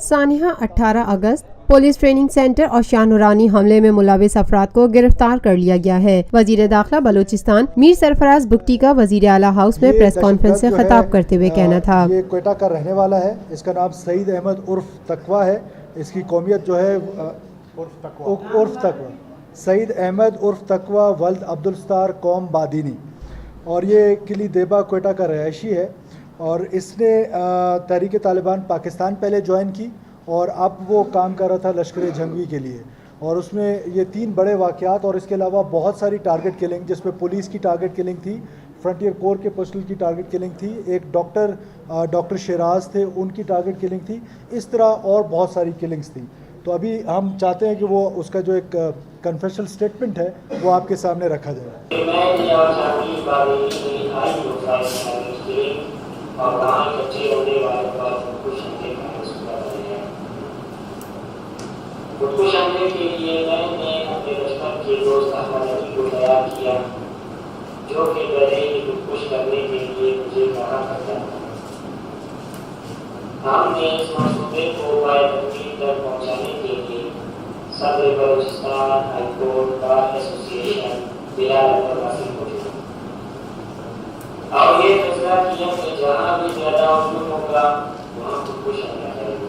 सानिया 18 अगस्त police training centre और शाहनूरानी हमले में मुलविस अफराद को गिरफ्तार कर लिया गया है। वजीर दाखिला बलूचिस्तान मीर सरफराज बुगटी का वजीर आला हाउस में प्रेस कॉन्फ्रेंस से खिताब करते हुए कहना था, ये क्वेटा का रहने वाला है। इसका नाम सईद अहमद उर्फ तकवा है। इसकी कौमियत जो है उर्फ तकवा, सईद अहमद उर्फ तकवा वल्द अब्दुल सत्तार कौम बादीनी, और ये किली देबा क्वेटा का रहायशी है। और इसने तहरीक तालिबान पाकिस्तान पहले ज्वाइन की और अब वो काम कर रहा था लश्कर जंगवी के लिए, और उसमें ये 3 बड़े वाक़यात और इसके अलावा बहुत सारी टारगेट किलिंग, जिसमें पुलिस की टारगेट किलिंग थी, फ्रंटियर कोर के पर्सनल की टारगेट किलिंग थी, एक डॉक्टर शिराज थे उनकी टारगेट किलिंग थी, इस तरह और बहुत सारी किलिंग्स थी। तो अभी हम चाहते हैं कि वो उसका जो एक कन्फेशनल स्टेटमेंट है वो आपके सामने रखा जाए। खुदकुश हमले के लिए मैंने अपने बचपन के दोस्त अहमद अली को तैयार किया, जो कि पहले ही खुदकुश करने के लिए मुझे कहा करता था। हमने इस मंसूबे को बायदखली तक पहुंचाने के लिए सदर Balochistan high court bar association Bilal Ahmad Wasi को जोड़ा और ये फैसला किया कि जहाँ भी ज्यादा हुजूम होगा वहाँ खुदकुश हमला करेंगे।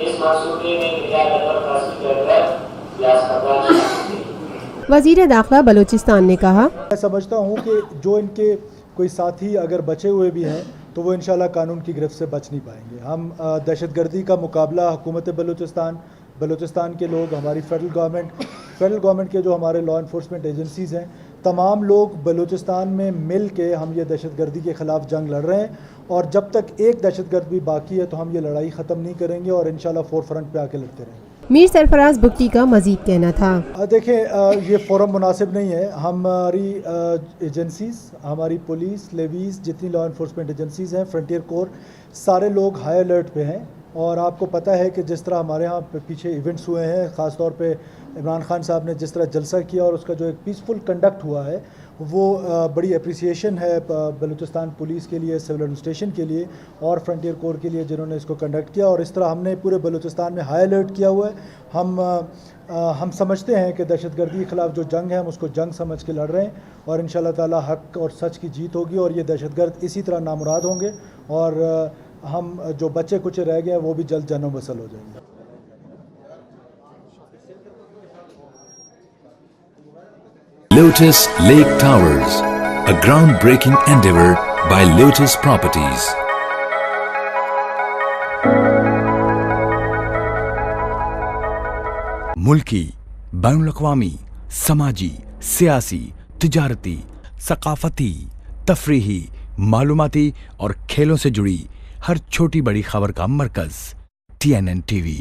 इस मंसूबे में बिलाल अहमद वासी कर या सभा वजीर दाखिला बलूचिस्तान ने कहा, मैं समझता हूँ कि जो इनके कोई साथी अगर बचे हुए भी हैं तो वो इंशाल्लाह कानून की गिरफ्त से बच नहीं पाएंगे। हम दहशतगर्दी का मुकाबला हुकूमत बलूचिस्तान के लोग, हमारी फेडरल गवर्नमेंट के जो हमारे लॉ इन्फोर्समेंट एजेंसीज़ हैं, तमाम लोग बलूचिस्तान में मिल के हम ये दहशतगर्दी के ख़िलाफ़ जंग लड़ रहे हैं, और जब तक एक दहशतगर्द भी बाकी है तो हम ये लड़ाई ख़त्म नहीं करेंगे और इंशाल्लाह फोर फ्रंट पे आके लड़ते रहेंगे। मीर सरफराज बुगटी का मजीद कहना था, देखें, ये फोरम मुनासिब नहीं है। हमारी एजेंसीज़, हमारी पुलिस, लेवीज़, जितनी लॉ इन्फोर्समेंट एजेंसीज़ हैं, फ्रंटियर कोर, सारे लोग हाई अलर्ट पे हैं। और आपको पता है कि जिस तरह हमारे यहाँ पीछे इवेंट्स हुए हैं, ख़ास तौर पे इमरान खान साहब ने जिस तरह जलसा किया और उसका जो एक पीसफुल कंडक्ट हुआ है, वो बड़ी अप्रिसिएशन है बलूचिस्तान पुलिस के लिए, सिविल एडमिनिस्ट्रेशन के लिए और फ्रंटियर कोर के लिए, जिन्होंने इसको कंडक्ट किया। और इस तरह हमने पूरे बलूचिस्तान में हाई अलर्ट किया हुआ है। हम समझते हैं कि दहशतगर्दी के ख़िलाफ़ जो जंग है हम उसको जंग समझ के लड़ रहे हैं, और इंशाल्लाह ताला हक़ और सच की जीत होगी और ये दहशतगर्द इसी तरह नामुराद होंगे, और हम जो बच्चे कुछ रह गए हैं वो भी जल्द जन्म वसल हो जाएंगे। Lotus Lake Towers, a groundbreaking endeavor by Lotus Properties. मुल्की, बैनुल-अक़वामी, समाजी, सियासी, तिजारती, सकाफती, तफरीही, मालूमाती और खेलों से जुड़ी हर छोटी बड़ी खबर का मरकज़ TNN TV।